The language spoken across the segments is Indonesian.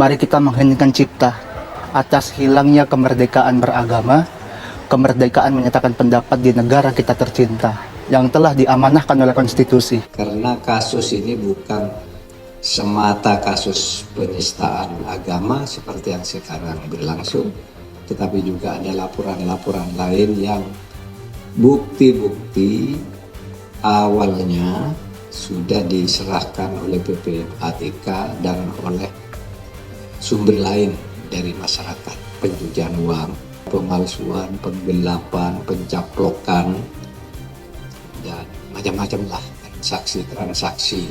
Mari kita mengheningkan cipta atas hilangnya kemerdekaan beragama, kemerdekaan menyatakan pendapat di negara kita tercinta yang telah diamanahkan oleh konstitusi. Karena kasus ini bukan semata kasus penistaan agama seperti yang sekarang berlangsung, tetapi juga ada laporan-laporan lain yang bukti-bukti awalnya sudah diserahkan oleh PPATK dan oleh sumber lain dari masyarakat. Pencucian uang, pemalsuan, penggelapan, pencaplokan, dan macam-macam lah transaksi-transaksi.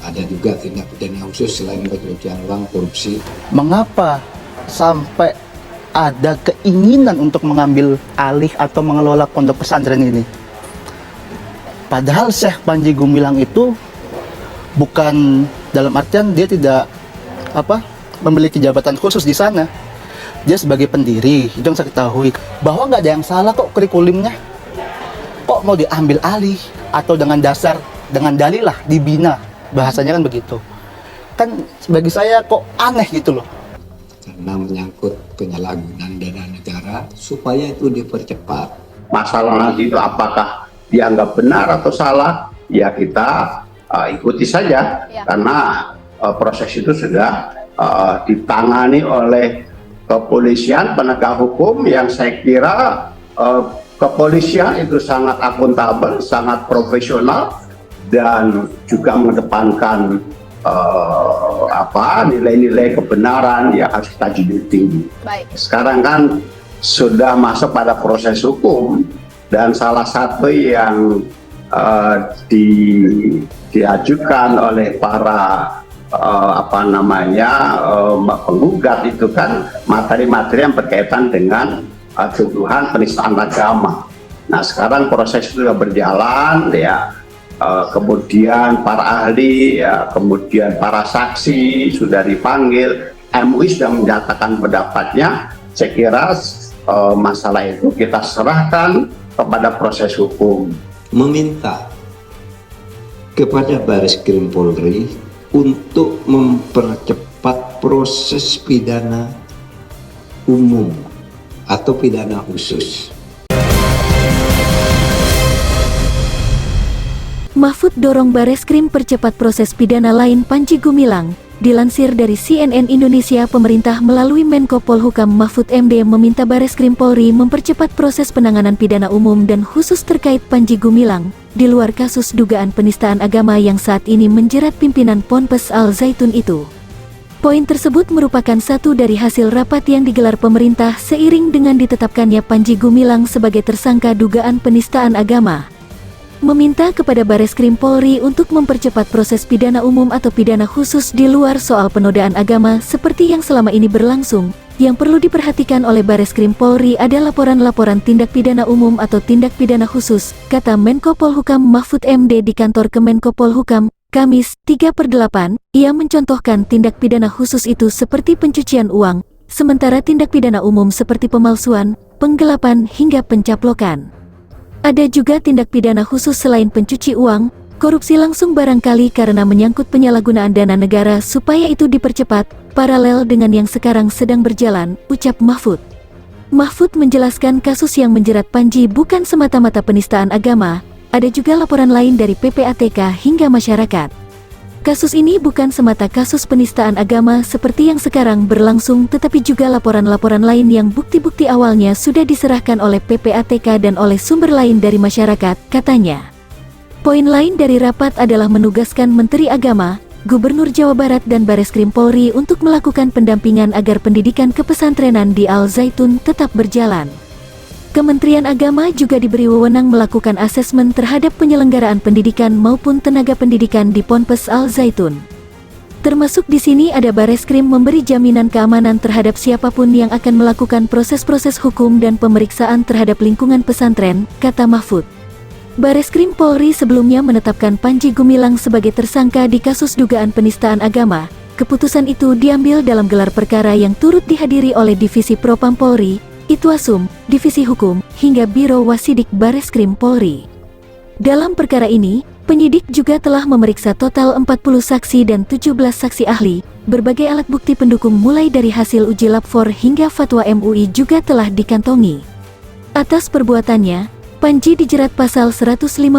Ada juga tindak pidana khusus selain pencucian uang, korupsi. Mengapa sampai ada keinginan untuk mengambil alih atau mengelola pondok pesantren ini? Padahal Syekh Panji Gumilang itu bukan dalam artian dia tidak memiliki jabatan khusus di sana. Dia sebagai pendiri, itu yang saya ketahui. Bahwa nggak ada yang salah kok kurikulumnya. Kok mau diambil alih atau dengan dalil lah dibina. Bahasanya kan begitu. Kan bagi saya kok aneh gitu loh. Karena menyangkut penyalahgunaan dana negara, supaya itu dipercepat. Masalah nanti itu apakah dianggap benar atau salah, ya kita ikuti saja. Karena proses itu sudah ditangani oleh kepolisian, penegak hukum yang saya kira kepolisian itu sangat akuntabel, sangat profesional, dan juga mengedepankan nilai-nilai kebenaran yang harus kita junjung tinggi. Sekarang kan sudah masuk pada proses hukum, dan salah satu yang diajukan oleh para penggugat itu kan materi-materi yang berkaitan dengan tuduhan penistaan agama. Nah, sekarang proses itu sudah berjalan, ya. Kemudian para ahli, ya, kemudian para saksi sudah dipanggil, MUI sudah menyatakan pendapatnya. Saya kira masalah itu kita serahkan kepada proses hukum. Meminta kepada Bareskrim Polri untuk mempercepat proses pidana umum atau pidana khusus. Mahfud dorong Bareskrim percepat proses pidana lain Panji Gumilang. Dilansir dari CNN Indonesia, pemerintah melalui Menko Polhukam Mahfud MD meminta Bareskrim Polri mempercepat proses penanganan pidana umum dan khusus terkait Panji Gumilang, di luar kasus dugaan penistaan agama yang saat ini menjerat pimpinan Ponpes Al Zaitun itu. Poin tersebut merupakan satu dari hasil rapat yang digelar pemerintah seiring dengan ditetapkannya Panji Gumilang sebagai tersangka dugaan penistaan agama. Meminta kepada Bareskrim Polri untuk mempercepat proses pidana umum atau pidana khusus di luar soal penodaan agama seperti yang selama ini berlangsung. Yang perlu diperhatikan oleh Bareskrim Polri ada laporan-laporan tindak pidana umum atau tindak pidana khusus, kata Menko Polhukam Mahfud MD di kantor Kemenko Polhukam, Kamis 3/8. Ia mencontohkan tindak pidana khusus itu seperti pencucian uang, sementara tindak pidana umum seperti pemalsuan, penggelapan hingga pencaplokan. Ada juga tindak pidana khusus selain pencuci uang, korupsi langsung barangkali karena menyangkut penyalahgunaan dana negara supaya itu dipercepat, paralel dengan yang sekarang sedang berjalan, ucap Mahfud. Mahfud menjelaskan kasus yang menjerat Panji bukan semata-mata penistaan agama, ada juga laporan lain dari PPATK hingga masyarakat. Kasus ini bukan semata kasus penistaan agama seperti yang sekarang berlangsung, tetapi juga laporan-laporan lain yang bukti-bukti awalnya sudah diserahkan oleh PPATK dan oleh sumber lain dari masyarakat, katanya. Poin lain dari rapat adalah menugaskan Menteri Agama, Gubernur Jawa Barat dan Bareskrim Polri untuk melakukan pendampingan agar pendidikan kepesantrenan di Al Zaitun tetap berjalan. Kementerian Agama juga diberi wewenang melakukan asesmen terhadap penyelenggaraan pendidikan maupun tenaga pendidikan di Ponpes Al Zaitun. Termasuk di sini ada Bareskrim memberi jaminan keamanan terhadap siapapun yang akan melakukan proses-proses hukum dan pemeriksaan terhadap lingkungan pesantren, kata Mahfud. Bareskrim Polri sebelumnya menetapkan Panji Gumilang sebagai tersangka di kasus dugaan penistaan agama. Keputusan itu diambil dalam gelar perkara yang turut dihadiri oleh Divisi Propam Polri, Itwasum, Divisi Hukum, hingga Biro Wasidik Bareskrim Polri. Dalam perkara ini, Penyidik juga telah memeriksa total 40 saksi dan 17 saksi ahli. Berbagai alat bukti pendukung mulai dari hasil uji lab 4 hingga fatwa MUI juga telah dikantongi. Atas perbuatannya, Panji dijerat pasal 156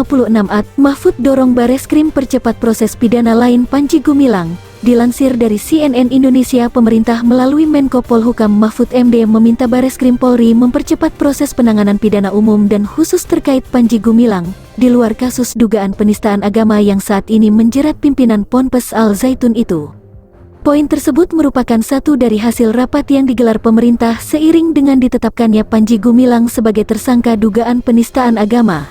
Mahfud dorong Bareskrim percepat proses pidana lain Panji Gumilang. Dilansir dari CNN Indonesia, pemerintah melalui Menko Polhukam Mahfud MD meminta Bareskrim Polri mempercepat proses penanganan pidana umum dan khusus terkait Panji Gumilang, di luar kasus dugaan penistaan agama yang saat ini menjerat pimpinan Ponpes Al Zaitun itu. Poin tersebut merupakan satu dari hasil rapat yang digelar pemerintah seiring dengan ditetapkannya Panji Gumilang sebagai tersangka dugaan penistaan agama.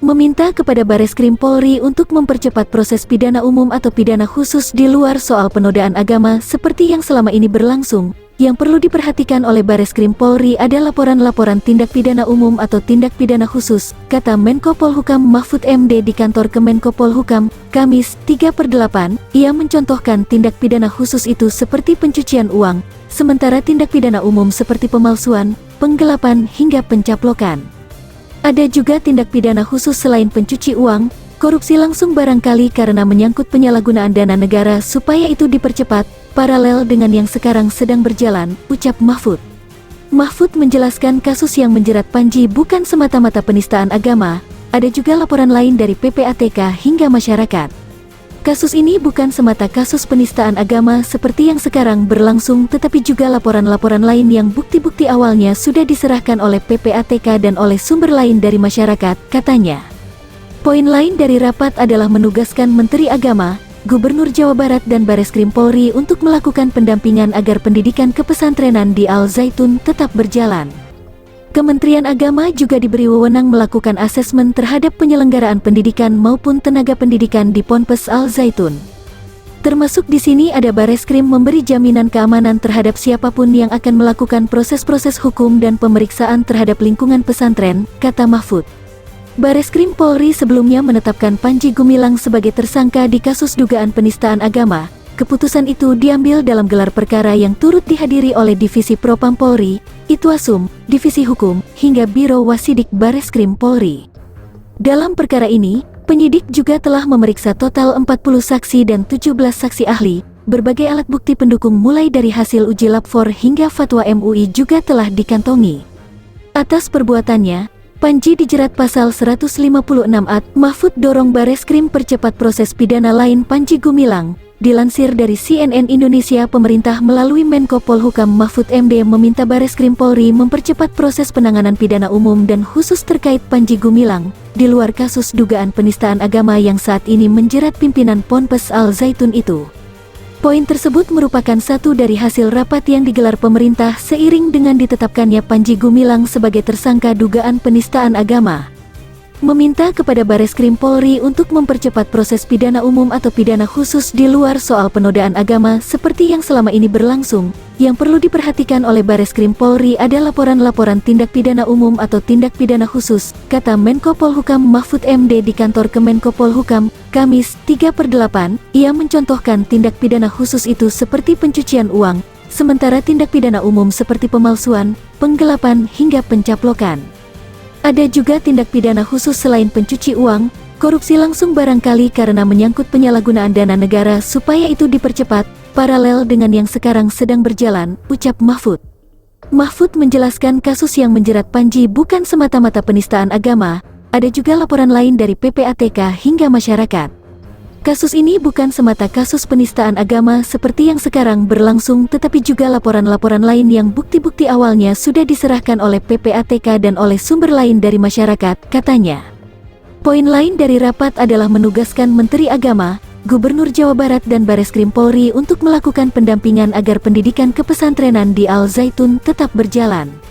Meminta kepada Bareskrim Polri untuk mempercepat proses pidana umum atau pidana khusus di luar soal penodaan agama seperti yang selama ini berlangsung. Yang perlu diperhatikan oleh Bareskrim Polri ada laporan-laporan tindak pidana umum atau tindak pidana khusus, kata Menko Polhukam Mahfud MD di kantor Kemenko Polhukam, Kamis 3/8. Ia mencontohkan tindak pidana khusus itu seperti pencucian uang, sementara tindak pidana umum seperti pemalsuan, penggelapan hingga pencaplokan. Ada juga tindak pidana khusus selain pencuci uang, korupsi langsung barangkali karena menyangkut penyalahgunaan dana negara supaya itu dipercepat, paralel dengan yang sekarang sedang berjalan, ucap Mahfud. Mahfud menjelaskan kasus yang menjerat Panji bukan semata-mata penistaan agama, ada juga laporan lain dari PPATK hingga masyarakat. Kasus ini bukan semata kasus penistaan agama seperti yang sekarang berlangsung, tetapi juga laporan-laporan lain yang bukti-bukti awalnya sudah diserahkan oleh PPATK dan oleh sumber lain dari masyarakat, katanya. Poin lain dari rapat adalah menugaskan Menteri Agama, Gubernur Jawa Barat dan Bareskrim Polri untuk melakukan pendampingan agar pendidikan kepesantrenan di Al Zaitun tetap berjalan. Kementerian Agama juga diberi wewenang melakukan asesmen terhadap penyelenggaraan pendidikan maupun tenaga pendidikan di Ponpes Al Zaitun. Termasuk di sini ada Bareskrim memberi jaminan keamanan terhadap siapapun yang akan melakukan proses-proses hukum dan pemeriksaan terhadap lingkungan pesantren, kata Mahfud. Bareskrim Polri sebelumnya menetapkan Panji Gumilang sebagai tersangka di kasus dugaan penistaan agama. Keputusan itu diambil dalam gelar perkara yang turut dihadiri oleh Divisi Propam Polri, Itwasum, Divisi Hukum, hingga Biro Wasidik Bareskrim Polri. Dalam perkara ini, penyidik juga telah memeriksa total 40 saksi dan 17 saksi ahli. Berbagai alat bukti pendukung mulai dari hasil uji lab 4 hingga fatwa MUI juga telah dikantongi. Atas perbuatannya, Panji dijerat pasal 156 Mahfud dorong Bareskrim percepat proses pidana lain Panji Gumilang. Dilansir dari CNN Indonesia, pemerintah melalui Menko Polhukam Mahfud MD meminta Bareskrim Polri mempercepat proses penanganan pidana umum dan khusus terkait Panji Gumilang, di luar kasus dugaan penistaan agama yang saat ini menjerat pimpinan Ponpes Al Zaitun itu. Poin tersebut merupakan satu dari hasil rapat yang digelar pemerintah seiring dengan ditetapkannya Panji Gumilang sebagai tersangka dugaan penistaan agama. Meminta kepada Bareskrim Polri untuk mempercepat proses pidana umum atau pidana khusus di luar soal penodaan agama seperti yang selama ini berlangsung. Yang perlu diperhatikan oleh Bareskrim Polri ada laporan-laporan tindak pidana umum atau tindak pidana khusus, kata Menko Polhukam Mahfud MD di kantor Kemenko Polhukam, Kamis 3/8. Ia mencontohkan tindak pidana khusus itu seperti pencucian uang, sementara tindak pidana umum seperti pemalsuan, penggelapan hingga pencaplokan. Ada juga tindak pidana khusus selain pencuci uang, korupsi langsung barangkali karena menyangkut penyalahgunaan dana negara supaya itu dipercepat, paralel dengan yang sekarang sedang berjalan, ucap Mahfud. Mahfud menjelaskan kasus yang menjerat Panji bukan semata-mata penistaan agama, ada juga laporan lain dari PPATK hingga masyarakat. Kasus ini bukan semata kasus penistaan agama seperti yang sekarang berlangsung, tetapi juga laporan-laporan lain yang bukti-bukti awalnya sudah diserahkan oleh PPATK dan oleh sumber lain dari masyarakat, katanya. Poin lain dari rapat adalah menugaskan Menteri Agama, Gubernur Jawa Barat dan Bareskrim Polri untuk melakukan pendampingan agar pendidikan kepesantrenan di Al Zaitun tetap berjalan.